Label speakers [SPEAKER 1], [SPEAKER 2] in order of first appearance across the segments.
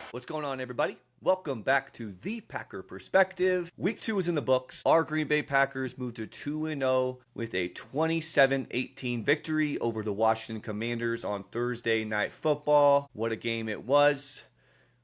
[SPEAKER 1] What's going on, everybody? Welcome back to the Packer Perspective. Week 2 is in the books. Our Green Bay Packers moved to 2-0 with a 27-18 victory over the Washington Commanders on Thursday Night Football. What a game it was.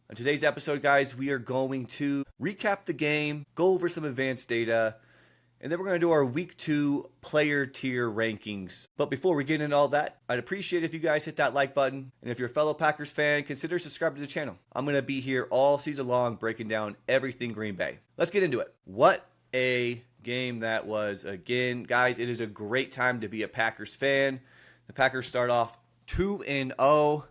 [SPEAKER 1] On today's episode, guys, we are going to recap the game, go over some advanced data, and then we're going to do our Week 2 player tier rankings. But before we get into all that, I'd appreciate if you guys hit that like button. And if you're a fellow Packers fan, consider subscribing to the channel. I'm going to be here all season long breaking down everything Green Bay. Let's get into it. What a game that was. Again, guys, it is a great time to be a Packers fan. The Packers start off 2-0,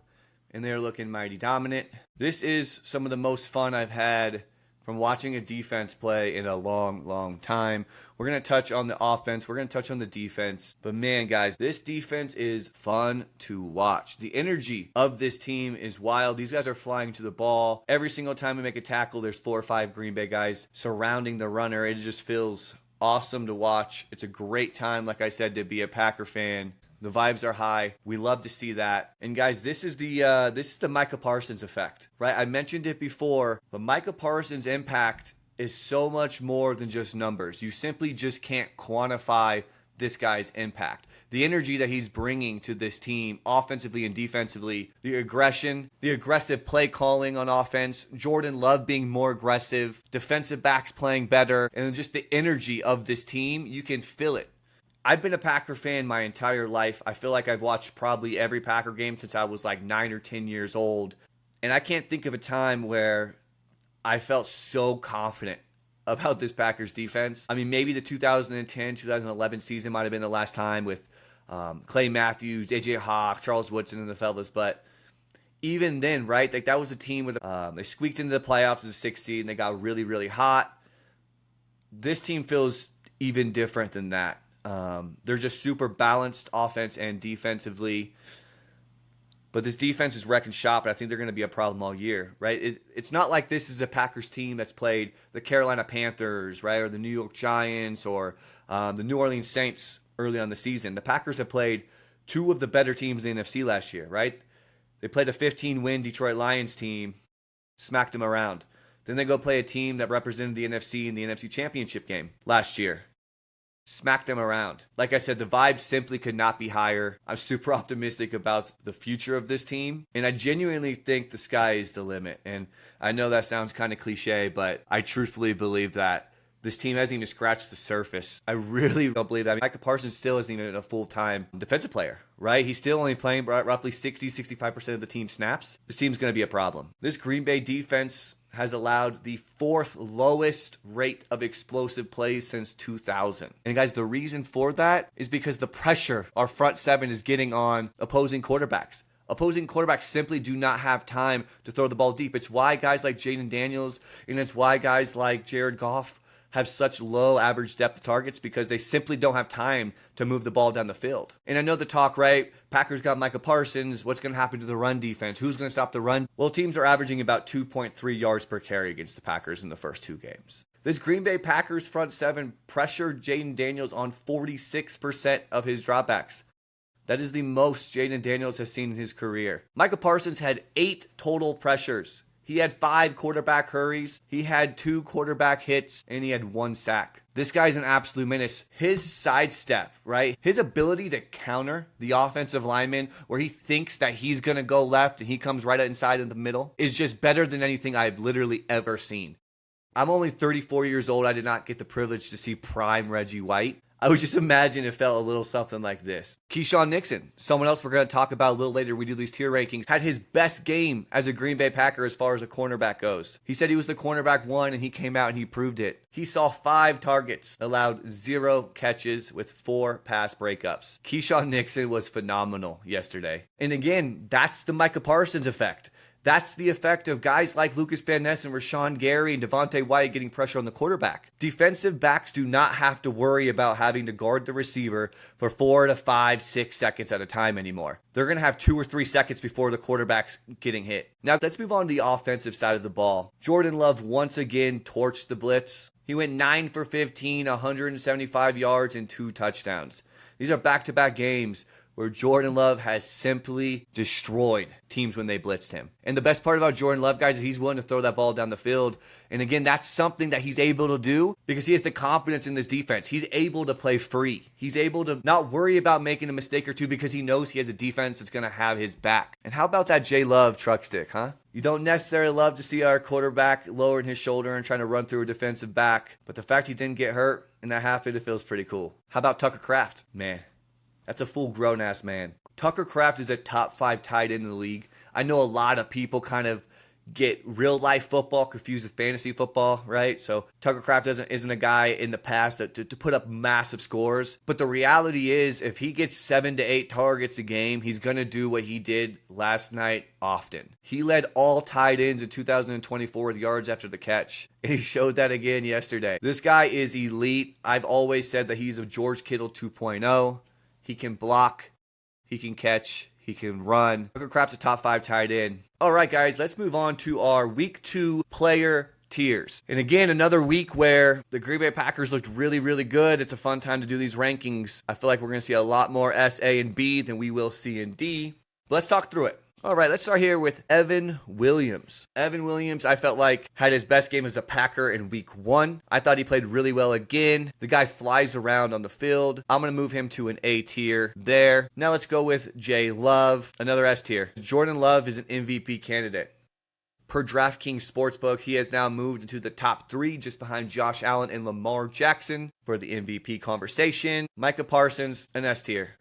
[SPEAKER 1] and they're looking mighty dominant. This is some of the most fun I've had from watching a defense play in a long time. We're going to touch on the offense. We're going to touch on the defense. But man, guys, this defense is fun to watch. The energy of this team is wild. These guys are flying to the ball. Every single time we make a tackle, there's 4 or 5 Green Bay guys surrounding the runner. It just feels awesome to watch. It's a great time, like I said, to be a Packer fan. The vibes are high. We love to see that. And guys, this is the Micah Parsons effect, right? I mentioned it before, but Micah Parsons' impact is so much more than just numbers. You simply just can't quantify this guy's impact. The energy that he's bringing to this team, offensively and defensively, the aggression, the aggressive play calling on offense, Jordan Love being more aggressive, defensive backs playing better, and just the energy of this team, you can feel it. I've been a Packer fan my entire life. I feel like I've watched probably every Packer game since I was like 9 or 10 years old. And I can't think of a time where I felt so confident about this Packers defense. I mean, maybe the 2010, 2011 season might have been the last time with Clay Matthews, A.J. Hawk, Charles Woodson, and the fellas. But even then, right, like that was a team with they squeaked into the playoffs as a 6 seed and they got really hot. This team feels even different than that. They're just super balanced offense and defensively. But this defense is wrecking shop, and I think they're going to be a problem all year, right? It's not like this is a Packers team that's played the Carolina Panthers, right, or the New York Giants, or the New Orleans Saints early on the season. The Packers have played 2 of the better teams in the NFC last year, right? They played a 15-win Detroit Lions team, smacked them around. Then they go play a team that represented the NFC in the NFC Championship game last year. Smack them around. Like I said, the vibe simply could not be higher. I'm super optimistic about the future of this team, and I genuinely think the sky is the limit. And I know that sounds kind of cliche, but I truthfully believe that this team hasn't even scratched the surface. I really don't believe that. I mean, Micah Parsons still isn't even a full-time defensive player, right? He's still only playing roughly 60-65% of the team snaps. This team's going to be a problem. This Green Bay defense has allowed the 4th lowest rate of explosive plays since 2000. And guys, the reason for that is because the pressure our front 7 is getting on opposing quarterbacks. Opposing quarterbacks simply do not have time to throw the ball deep. It's why guys like Jaden Daniels and it's why guys like Jared Goff have such low average depth of targets, because they simply don't have time to move the ball down the field. And I know the talk, right? Packers got Micah Parsons. What's going to happen to the run defense? Who's going to stop the run? Well, teams are averaging about 2.3 yards per carry against the Packers in the first 2 games. This Green Bay Packers front 7 pressured Jaden Daniels on 46% of his dropbacks. That is the most Jaden Daniels has seen in his career. Micah Parsons had 8 total pressures. He had 5 quarterback hurries, he had 2 quarterback hits, and he had 1 sack. This guy's an absolute menace. His sidestep, right? His ability to counter the offensive lineman where he thinks that he's going to go left and he comes right inside in the middle is just better than anything I've literally ever seen. I'm only 34 years old. I did not get the privilege to see prime Reggie White. I would just imagine it felt a little something like this. Keyshawn Nixon, someone else we're going to talk about a little later when we do these tier rankings, had his best game as a Green Bay Packer as far as a cornerback goes. He said he was the cornerback 1, and he came out and he proved it. He saw 5 targets, allowed 0 catches with 4 pass breakups. Keyshawn Nixon was phenomenal yesterday. And again, that's the Micah Parsons effect. That's the effect of guys like Lucas Van Ness and Rashawn Gary and Devontae Wyatt getting pressure on the quarterback. Defensive backs do not have to worry about having to guard the receiver for 4 to 5, 6 seconds at a time anymore. They're going to have 2 or 3 seconds before the quarterback's getting hit. Now, let's move on to the offensive side of the ball. Jordan Love once again torched the blitz. He went 9 for 15, 175 yards, and 2 touchdowns. These are back-to-back games where Jordan Love has simply destroyed teams when they blitzed him. And the best part about Jordan Love, guys, is he's willing to throw that ball down the field. And again, that's something that he's able to do because he has the confidence in this defense. He's able to play free. He's able to not worry about making a mistake or two because he knows he has a defense that's going to have his back. And how about that J Love truck stick, huh? You don't necessarily love to see our quarterback lowering his shoulder and trying to run through a defensive back, but the fact he didn't get hurt and that happened, it feels pretty cool. How about Tucker Kraft? Man, that's a full grown-ass man. Tucker Kraft is a top 5 tight end in the league. I know a lot of people kind of get real-life football confused with fantasy football, right? So Tucker Kraft isn't a guy in the past that to put up massive scores. But the reality is, if he gets 7 to 8 targets a game, he's going to do what he did last night often. He led all tight ends in 2024 with yards after the catch. And he showed that again yesterday. This guy is elite. I've always said that he's a George Kittle 2.0. He can block. He can catch. He can run. Tucker Kraft's a top 5 tight end. All right, guys, let's move on to our week 2 player tiers. And again, another week where the Green Bay Packers looked really, really good. It's a fun time to do these rankings. I feel like we're going to see a lot more S, A, and B than we will C and D. But let's talk through it. All right, let's start here with Evan Williams. Evan Williams, I felt like, had his best game as a Packer in week 1. I thought he played really well again. The guy flies around on the field. I'm going to move him to an A tier there. Now let's go with J Love, another S tier. Jordan Love is an MVP candidate. Per DraftKings Sportsbook, he has now moved into the top 3 just behind Josh Allen and Lamar Jackson for the MVP conversation. Micah Parsons, an S tier.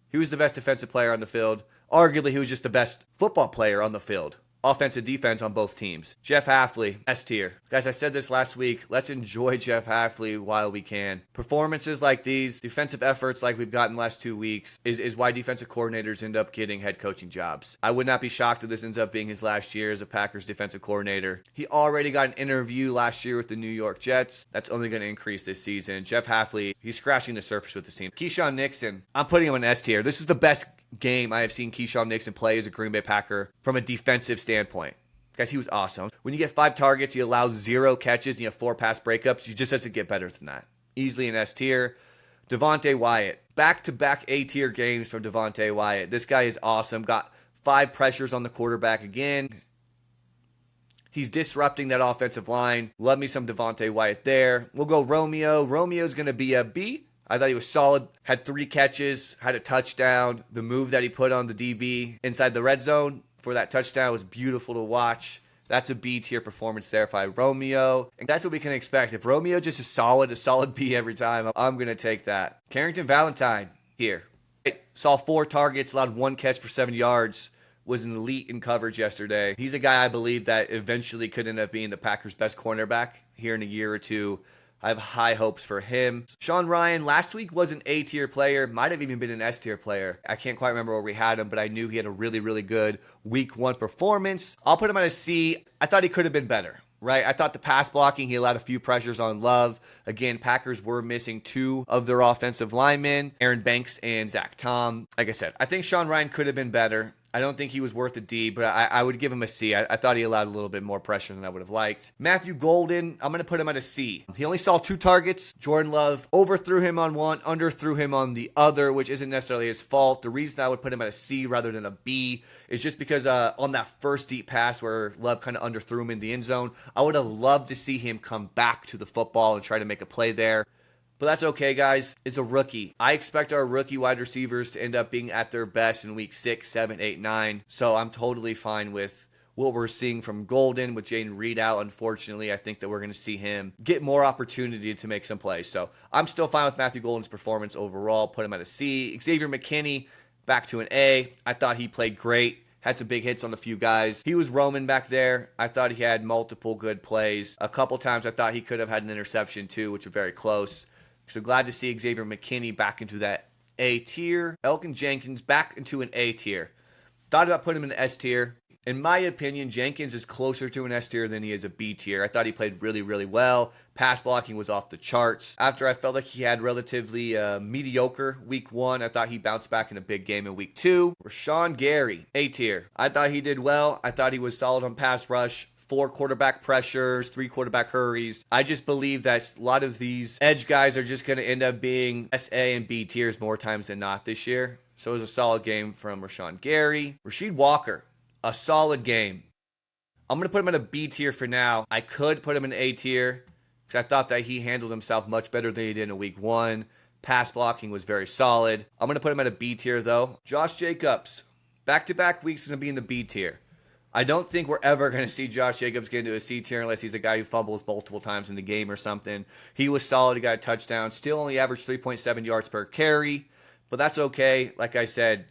[SPEAKER 1] He was the best defensive player on the field. Arguably, he was just the best football player on the field. Offensive, defense on both teams. Jeff Hafley, S tier. Guys, I said this last week. Let's enjoy Jeff Hafley while we can. Performances like these, defensive efforts like we've gotten the last 2 weeks, is why defensive coordinators end up getting head coaching jobs. I would not be shocked if this ends up being his last year as a Packers defensive coordinator. He already got an interview last year with the New York Jets. That's only going to increase this season. Jeff Hafley, he's scratching the surface with this team. Keyshawn Nixon, I'm putting him in S tier. This is the best game I have seen Keyshawn Nixon play as a Green Bay Packer from a defensive standpoint. Guys, he was awesome. When you get 5 targets, you allow 0 catches, and you have 4 pass breakups, you just doesn't get better than that. Easily an S tier. Devontae Wyatt. Back-to-back A tier games from Devontae Wyatt. This guy is awesome. Got 5 pressures on the quarterback again. He's disrupting that offensive line. Love me some Devontae Wyatt there. We'll go Romeo. Romeo's going to be a B. I thought he was solid, had 3 catches, had a touchdown. The move that he put on the DB inside the red zone for that touchdown was beautiful to watch. That's a B tier performance there by Romeo. And that's what we can expect. If Romeo just is solid, a solid B every time, I'm going to take that. Carrington Valentine here. Saw 4 targets, allowed 1 catch for 7 yards. Was an elite in coverage yesterday. He's a guy I believe that eventually could end up being the Packers' best cornerback here in a year or two. I have high hopes for him. Sean Ryan, last week was an A-tier player. Might have even been an S-tier player. I can't quite remember where we had him, but I knew he had a really, really good week 1 performance. I'll put him on a C. I thought he could have been better, right? I thought the pass blocking, he allowed a few pressures on Love. Again, Packers were missing 2 of their offensive linemen, Aaron Banks and Zach Tom. Like I said, I think Sean Ryan could have been better. I don't think he was worth a D, but I would give him a C. I thought he allowed a little bit more pressure than I would have liked. Matthew Golden, I'm going to put him at a C. He only saw 2 targets. Jordan Love overthrew him on one, underthrew him on the other, which isn't necessarily his fault. The reason I would put him at a C rather than a B is just because on that first deep pass where Love kind of underthrew him in the end zone, I would have loved to see him come back to the football and try to make a play there. But that's okay, guys. It's a rookie. I expect our rookie wide receivers to end up being at their best in week 6, 7, 8, 9. So I'm totally fine with what we're seeing from Golden with Jaden Reed out. Unfortunately, I think that we're going to see him get more opportunity to make some plays. So I'm still fine with Matthew Golden's performance overall. Put him at a C. Xavier McKinney, back to an A. I thought he played great. Had some big hits on a few guys. He was roaming back there. I thought he had multiple good plays. A couple times I thought he could have had an interception too, which were very close. So glad to see Xavier McKinney back into that A tier. Elgin Jenkins back into an A tier. Thought about putting him in the S tier. In my opinion, Jenkins is closer to an S tier than he is a B tier. I thought he played really, really well. Pass blocking was off the charts. After I felt like he had relatively mediocre week 1, I thought he bounced back in a big game in week 2. Rashawn Gary, A tier. I thought he did well. I thought he was solid on pass rush. 4 quarterback pressures, 3 quarterback hurries. I just believe that a lot of these edge guys are just going to end up being S, A, and B tiers more times than not this year. So it was a solid game from Rashawn Gary. Rasheed Walker, a solid game. I'm going to put him in a B tier for now. I could put him in A tier because I thought that he handled himself much better than he did in week 1. Pass blocking was very solid. I'm going to put him at a B tier, though. Josh Jacobs, back-to-back weeks is going to be in the B tier. I don't think we're ever going to see Josh Jacobs get into a C tier unless he's a guy who fumbles multiple times in the game or something. He was solid. He got a touchdown. Still only averaged 3.7 yards per carry, but that's okay. Like I said,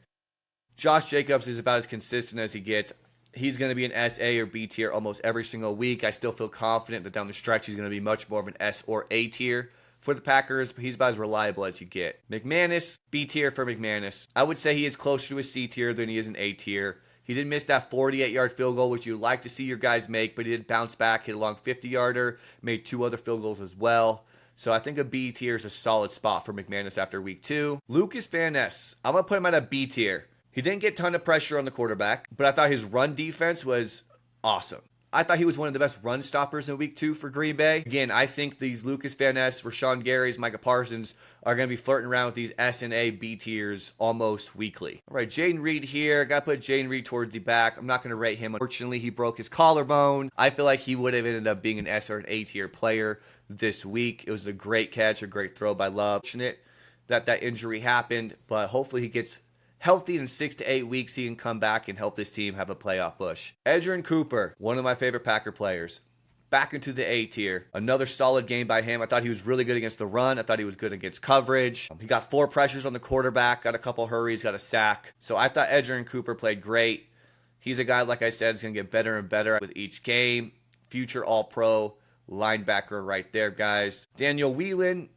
[SPEAKER 1] Josh Jacobs is about as consistent as he gets. He's going to be an S, A, or B tier almost every single week. I still feel confident that down the stretch he's going to be much more of an S or A tier for the Packers, but he's about as reliable as you get. McManus, B tier for McManus. I would say he is closer to a C tier than he is an A tier. He did miss that 48-yard field goal, which you'd like to see your guys make, but he did bounce back, hit a long 50-yarder, made 2 other field goals as well. So I think a B tier is a solid spot for McManus after week 2. Lucas Van Ness, I'm going to put him at a B tier. He didn't get a ton of pressure on the quarterback, but I thought his run defense was awesome. I thought he was one of the best run stoppers in week 2 for Green Bay. Again, I think these Lucas Van Ness, Rashawn Gary's, Micah Parsons are going to be flirting around with these S and A, B tiers almost weekly. All right, Jaden Reed here. Got to put Jaden Reed towards the back. I'm not going to rate him. Unfortunately, he broke his collarbone. I feel like he would have ended up being an S or an A tier player this week. It was a great catch, a great throw by Love. Fortunate that injury happened, but hopefully he gets healthy in 6 to 8 weeks. He can come back and help this team have a playoff push. Edgerrin Cooper, one of my favorite Packer players, back into the A tier. Another solid game by him. I thought he was really good against the run. I thought he was good against coverage. He got 4 pressures on the quarterback, got a couple hurries, got a sack. So I thought Edgerrin Cooper played great. He's a guy, like I said, is going to get better and better with each game. Future All-Pro linebacker right there, guys. Daniel Whelan,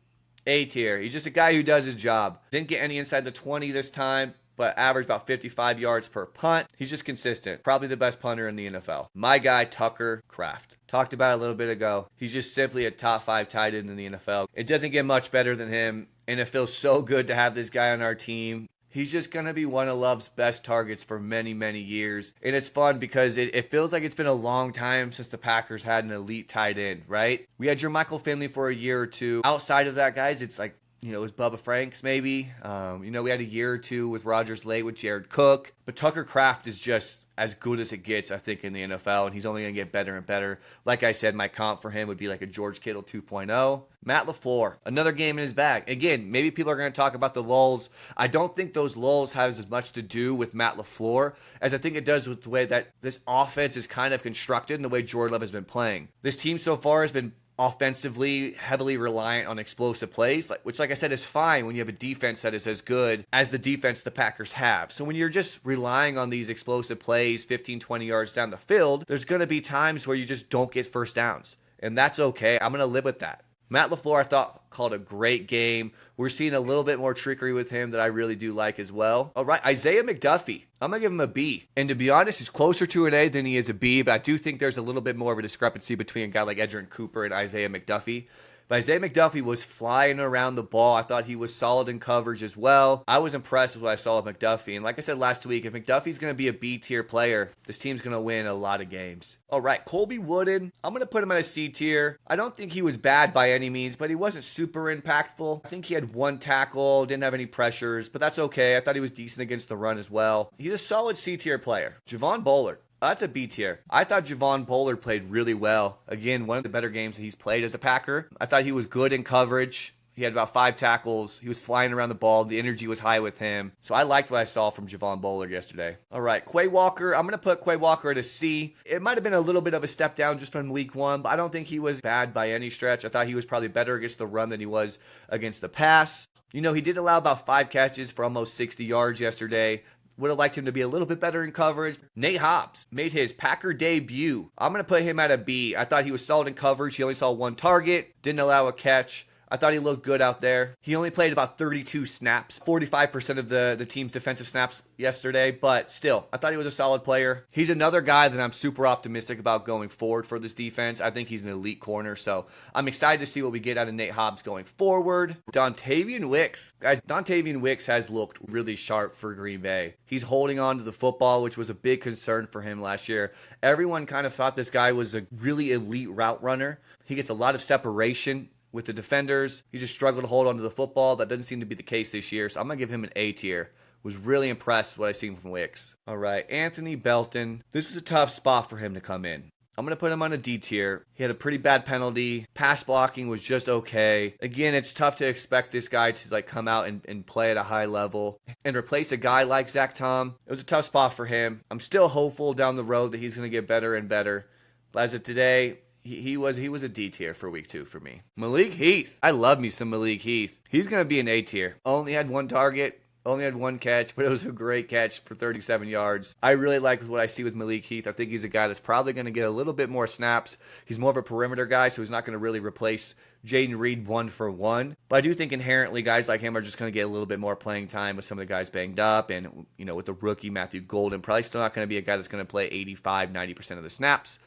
[SPEAKER 1] A tier. He's just a guy who does his job. Didn't get any inside the 20 this time, but averaged about 55 yards per punt. He's just consistent. Probably the best punter in the NFL. My guy, Tucker Kraft. Talked about it a little bit ago. He's just simply a top 5 tight end in the NFL. It doesn't get much better than him, and it feels so good to have this guy on our team. He's just going to be one of Love's best targets for many, many years. And it's fun because it feels like it's been a long time since the Packers had an elite tight end, right? We had Jermichael Finley for a year or two. Outside of that, guys, it's like, it was Bubba Franks maybe. We had a year or 2 with Rodgers late with Jared Cook. But Tucker Kraft is just as good as it gets, I think, in the NFL. And he's only going to get better and better. Like I said, my comp for him would be like a George Kittle 2.0. Matt LaFleur, another game in his bag. Again, maybe people are going to talk about the lulls. I don't think those lulls have as much to do with Matt LaFleur as I think it does with the way that this offense is kind of constructed and the way Jordan Love has been playing. This team so far has been offensively heavily reliant on explosive plays, which, like I said, is fine when you have a defense that is as good as the defense the Packers have. So when you're just relying on these explosive plays 15, 20 yards down the field, there's going to be times where you just don't get first downs. And that's okay. I'm going to live with that. Matt LaFleur, I thought, called a great game. We're seeing a little bit more trickery with him that I really do like as well. All right, Isaiah McDuffie. I'm going to give him a B. And to be honest, he's closer to an A than he is a B, but I do think there's a little bit more of a discrepancy between a guy like Edgerrin Cooper and Isaiah McDuffie. But Isaiah McDuffie was flying around the ball. I thought he was solid in coverage as well. I was impressed with what I saw with McDuffie. And like I said last week, if McDuffie's going to be a B-tier player, this team's going to win a lot of games. All right, Colby Wooden. I'm going to put him at a C tier. I don't think he was bad by any means, but he wasn't super impactful. I think he had 1 tackle, didn't have any pressures, but that's okay. I thought he was decent against the run as well. He's a solid C-tier player. Javon Bullard. That's a B tier. I thought Javon Bullard played really well. Again, one of the better games that he's played as a Packer. I thought he was good in coverage. He had about 5 tackles. He was flying around the ball. The energy was high with him. So I liked what I saw from Javon Bullard yesterday. All right, Quay Walker. I'm going to put Quay Walker at a C. It might have been a little bit of a step down just from week 1, but I don't think he was bad by any stretch. I thought he was probably better against the run than he was against the pass. He did allow about 5 catches for almost 60 yards yesterday. Would have liked him to be a little bit better in coverage. Nate Hobbs made his Packer debut. I'm going to put him at a B. I thought he was solid in coverage. He only saw 1 target, didn't allow a catch. I thought he looked good out there. He only played about 32 snaps, 45% of the team's defensive snaps yesterday, but still, I thought he was a solid player. He's another guy that I'm super optimistic about going forward for this defense. I think he's an elite corner, so I'm excited to see what we get out of Nate Hobbs going forward. Dontavian Wicks. Guys, Dontavian Wicks has looked really sharp for Green Bay. He's holding on to the football, which was a big concern for him last year. Everyone kind of thought this guy was a really elite route runner. He gets a lot of separation with the defenders. He just struggled to hold onto the football. That doesn't seem to be the case this year, so I'm going to give him an A tier. Was really impressed with what I seen from Wicks. All right, Anthony Belton. This was a tough spot for him to come in. I'm going to put him on a D tier. He had a pretty bad penalty. Pass blocking was just okay. Again, it's tough to expect this guy to like come out and play at a high level and replace a guy like Zach Tom. It was a tough spot for him. I'm still hopeful down the road that he's going to get better and better. But as of today, he was a D tier for week 2 for me. Malik Heath. I love me some Malik Heath. He's going to be an A tier. Only had 1 target. Only had 1 catch, but it was a great catch for 37 yards. I really like what I see with Malik Heath. I think he's a guy that's probably going to get a little bit more snaps. He's more of a perimeter guy, so he's not going to really replace Jaden Reed 1-for-1. But I do think inherently guys like him are just going to get a little bit more playing time with some of the guys banged up. And, with the rookie Matthew Golden, probably still not going to be a guy that's going to play 85-90% of the snaps.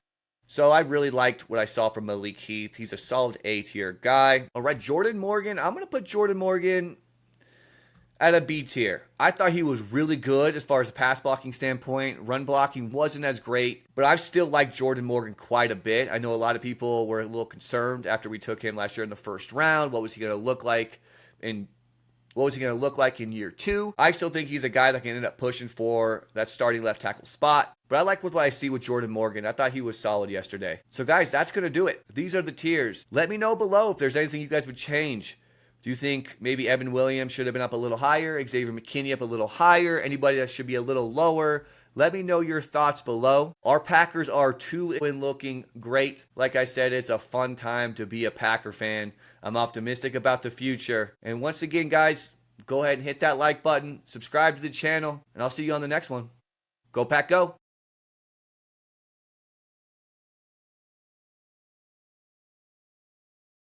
[SPEAKER 1] So I really liked what I saw from Malik Heath. He's a solid A-tier guy. All right, Jordan Morgan. I'm going to put Jordan Morgan at a B tier. I thought he was really good as far as a pass blocking standpoint. Run blocking wasn't as great, but I've still liked Jordan Morgan quite a bit. I know a lot of people were a little concerned after we took him last year in the first round. What was he going to look like in year 2? I still think he's a guy that can end up pushing for that starting left tackle spot. But I like what I see with Jordan Morgan. I thought he was solid yesterday. So guys, that's going to do it. These are the tiers. Let me know below if there's anything you guys would change. Do you think maybe Evan Williams should have been up a little higher? Xavier McKinney up a little higher? Anybody that should be a little lower? Let me know your thoughts below. Our Packers are 2-win looking great. Like I said, it's a fun time to be a Packer fan. I'm optimistic about the future. And once again, guys, go ahead and hit that like button, subscribe to the channel, and I'll see you on the next one. Go Pack, go!